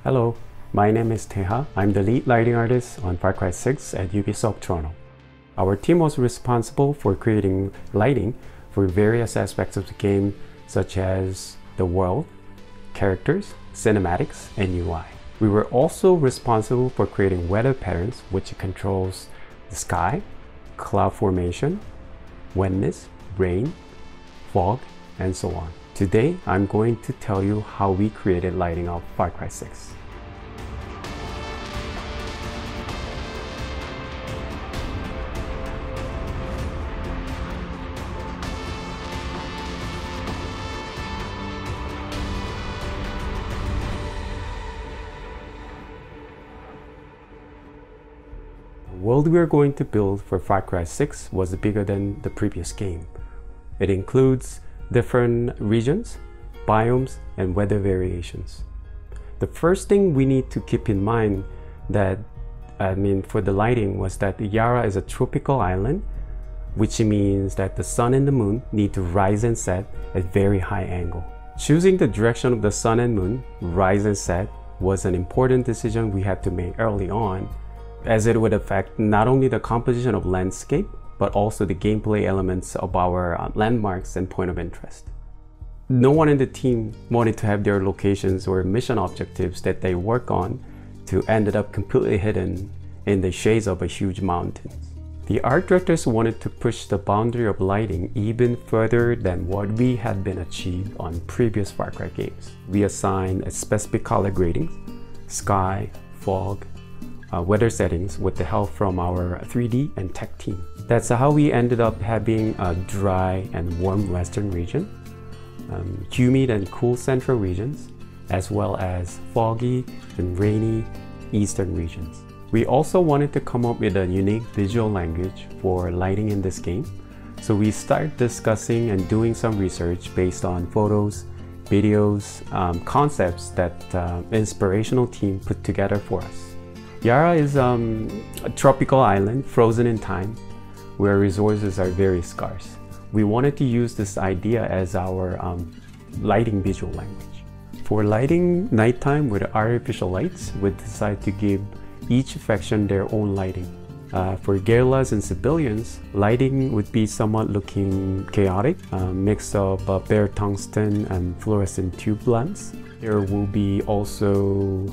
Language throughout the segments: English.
Hello, my name is Teha. I'm the lead lighting artist on Far Cry 6 at Ubisoft Toronto. Our team was responsible for creating lighting for various aspects of the game, such as the world, characters, cinematics, and UI. We were also responsible for creating weather patterns, which controls the sky, cloud formation, wetness, rain, fog, and so on. Today, I'm going to tell you how we created lighting of Far Cry 6. The world we are going to build for Far Cry 6 was bigger than the previous game. It includes different regions, biomes, and weather variations. The first thing we need to keep in mind for the lighting was that Yara is a tropical island, which means that the sun and the moon need to rise and set at very high angle. Choosing the direction of the sun and moon, rise and set, was an important decision we had to make early on, as it would affect not only the composition of landscape, but also the gameplay elements of our landmarks and point of interest. No one in the team wanted to have their locations or mission objectives that they work on to end up completely hidden in the shades of a huge mountains. The art directors wanted to push the boundary of lighting even further than what we had been achieved on previous Far Cry games. We assigned a specific color gradings, sky, fog, weather settings with the help from our 3D and tech team. That's how we ended up having a dry and warm western region, humid and cool central regions, as well as foggy and rainy eastern regions. We also wanted to come up with a unique visual language for lighting in this game, so we started discussing and doing some research based on photos, videos, concepts that inspirational team put together for us. Yara is a tropical island frozen in time where resources are very scarce. We wanted to use this idea as our lighting visual language. For lighting nighttime with artificial lights, we decided to give each faction their own lighting. For guerrillas and civilians, lighting would be somewhat looking chaotic, a mix of bare tungsten and fluorescent tube lamps. There will be also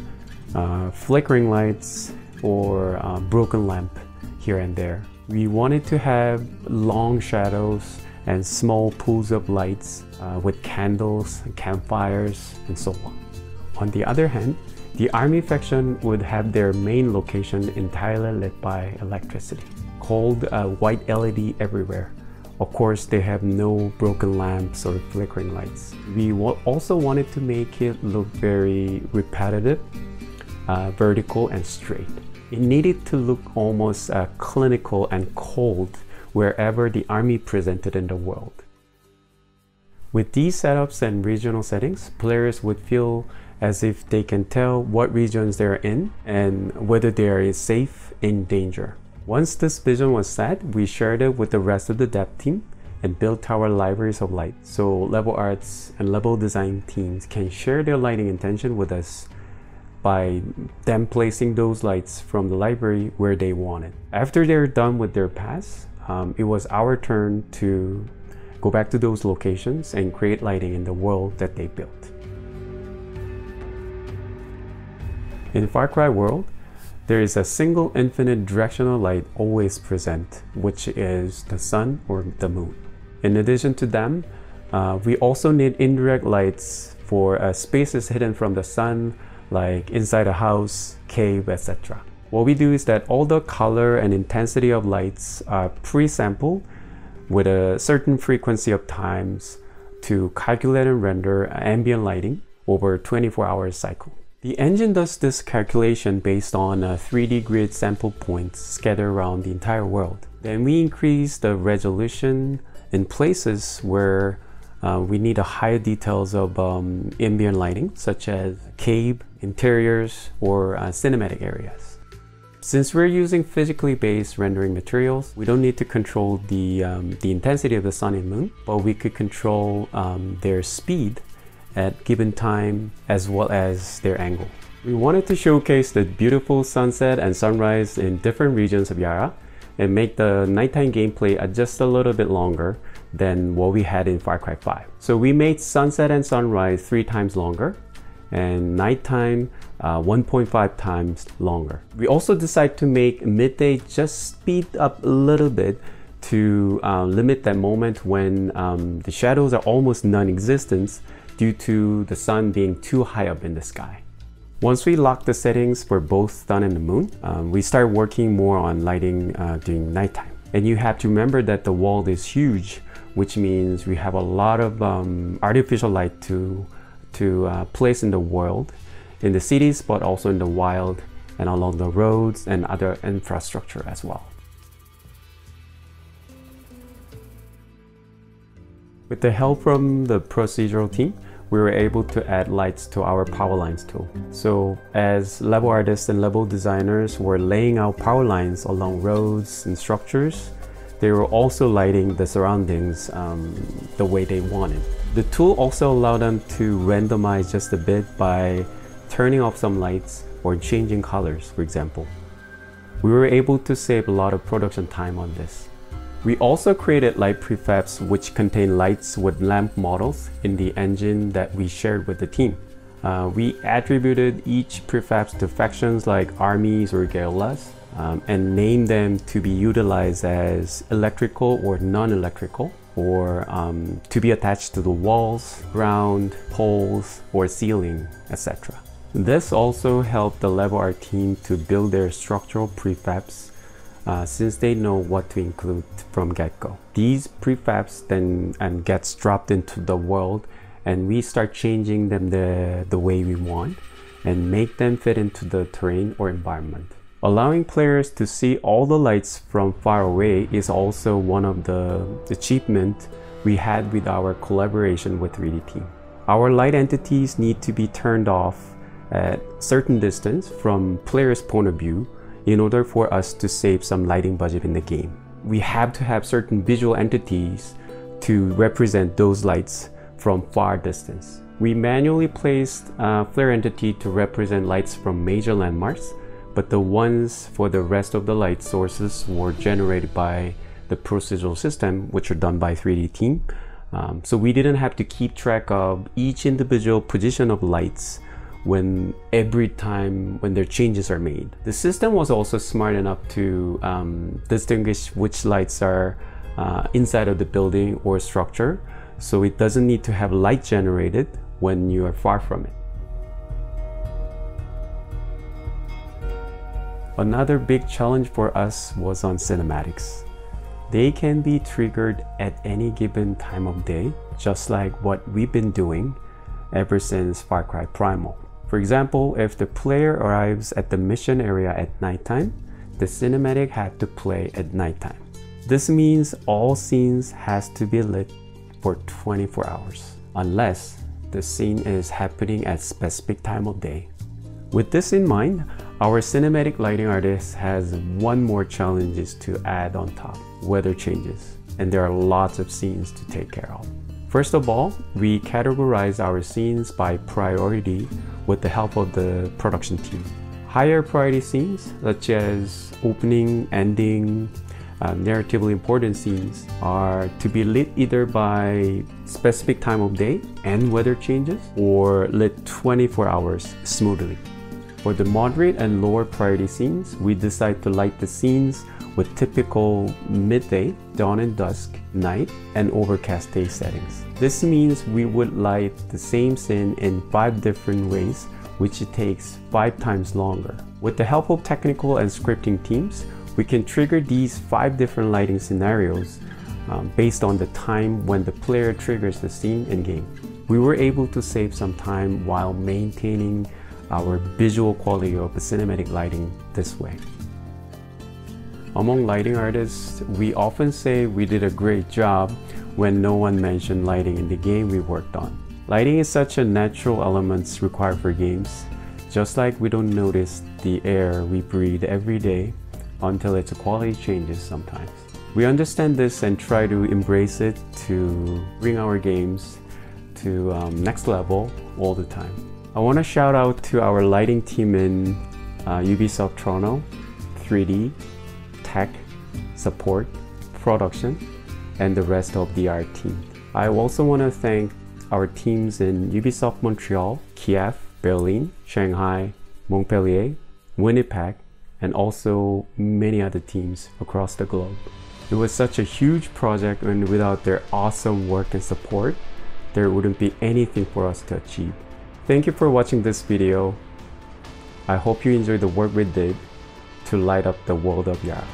flickering lights or broken lamp here and there. We wanted to have long shadows and small pools of lights with candles, campfires, and so on. On the other hand, the army faction would have their main location entirely lit by electricity, called white LED everywhere. Of course, they have no broken lamps or flickering lights. We also wanted to make it look very repetitive, vertical and straight. It needed to look almost clinical and cold wherever the army presented in the world. With these setups and regional settings, players would feel as if they can tell what regions they're in and whether they are safe in danger. Once this vision was set, we shared it with the rest of the dev team and built our libraries of light, so level arts and level design teams can share their lighting intention with us by them placing those lights from the library where they wanted. After they're done with their pass, it was our turn to go back to those locations and create lighting in the world that they built. In Far Cry world, there is a single infinite directional light always present, which is the sun or the moon. In addition to them, we also need indirect lights for spaces hidden from the sun, like inside a house, cave, etc. What we do is that all the color and intensity of lights are pre-sampled with a certain frequency of times to calculate and render ambient lighting over a 24-hour cycle. The engine does this calculation based on 3D grid sample points scattered around the entire world. Then we increase the resolution in places where we need a higher details of ambient lighting, such as cave, interiors, or cinematic areas. Since we're using physically based rendering materials, we don't need to control the intensity of the sun and moon, but we could control their speed at given time as well as their angle. We wanted to showcase the beautiful sunset and sunrise in different regions of Yara and make the nighttime gameplay just a little bit longer than what we had in Far Cry 5. So we made sunset and sunrise 3 times longer and nighttime 1.5 times longer. We also decided to make midday just speed up a little bit to limit that moment when the shadows are almost non-existent due to the sun being too high up in the sky. Once we locked the settings for both sun and the moon, we started working more on lighting during nighttime. And you have to remember that the world is huge, which means we have a lot of artificial light to place in the world, in the cities, but also in the wild and along the roads and other infrastructure as well. With the help from the procedural team, we were able to add lights to our power lines tool. So as level artists and level designers were laying out power lines along roads and structures, they were also lighting the surroundings the way they wanted. The tool also allowed them to randomize just a bit by turning off some lights or changing colors, for example. We were able to save a lot of production time on this. We also created light prefabs which contain lights with lamp models in the engine that we shared with the team. We attributed each prefabs to factions like armies or guerrillas and named them to be utilized as electrical or non-electrical, or to be attached to the walls, ground, poles, or ceiling, etc. This also helped the level art team to build their structural prefabs since they know what to include from get-go. These prefabs then gets dropped into the world and we start changing them the way we want and make them fit into the terrain or environment. Allowing players to see all the lights from far away is also one of the achievements we had with our collaboration with 3D team. Our light entities need to be turned off at certain distance from player's point of view in order for us to save some lighting budget in the game. We have to have certain visual entities to represent those lights from far distance. We manually placed a flare entity to represent lights from major landmarks, but the ones for the rest of the light sources were generated by the procedural system, which are done by 3D team. So we didn't have to keep track of each individual position of lights every time when their changes are made. The system was also smart enough to distinguish which lights are inside of the building or structure, so it doesn't need to have light generated when you are far from it. Another big challenge for us was on cinematics. They can be triggered at any given time of day, just like what we've been doing ever since Far Cry Primal. For example, if the player arrives at the mission area at nighttime, the cinematic had to play at nighttime. This means all scenes has to be lit for 24 hours, unless the scene is happening at specific time of day. With this in mind, our cinematic lighting artist has one more challenge to add on top: weather changes, and there are lots of scenes to take care of. First of all, we categorize our scenes by priority with the help of the production team. Higher priority scenes, such as opening, ending, narratively important scenes, are to be lit either by specific time of day and weather changes, or lit 24 hours smoothly. For the moderate and lower priority scenes, we decide to light the scenes with typical midday, dawn and dusk, night, and overcast day settings. This means we would light the same scene in 5 different ways, which it takes 5 times longer. With the help of technical and scripting teams, we can trigger these 5 different lighting scenarios based on the time when the player triggers the scene in-game. We were able to save some time while maintaining our visual quality of the cinematic lighting this way. Among lighting artists, we often say we did a great job when no one mentioned lighting in the game we worked on. Lighting is such a natural element required for games, just like we don't notice the air we breathe every day until its quality changes sometimes. We understand this and try to embrace it to bring our games to next level all the time. I want to shout out to our lighting team in Ubisoft Toronto, 3D, tech, support, production, and the rest of the art team. I also want to thank our teams in Ubisoft Montreal, Kiev, Berlin, Shanghai, Montpellier, Winnipeg, and also many other teams across the globe. It was such a huge project, and without their awesome work and support, there wouldn't be anything for us to achieve. Thank you for watching this video. I hope you enjoyed the work we did to light up the world of Yara.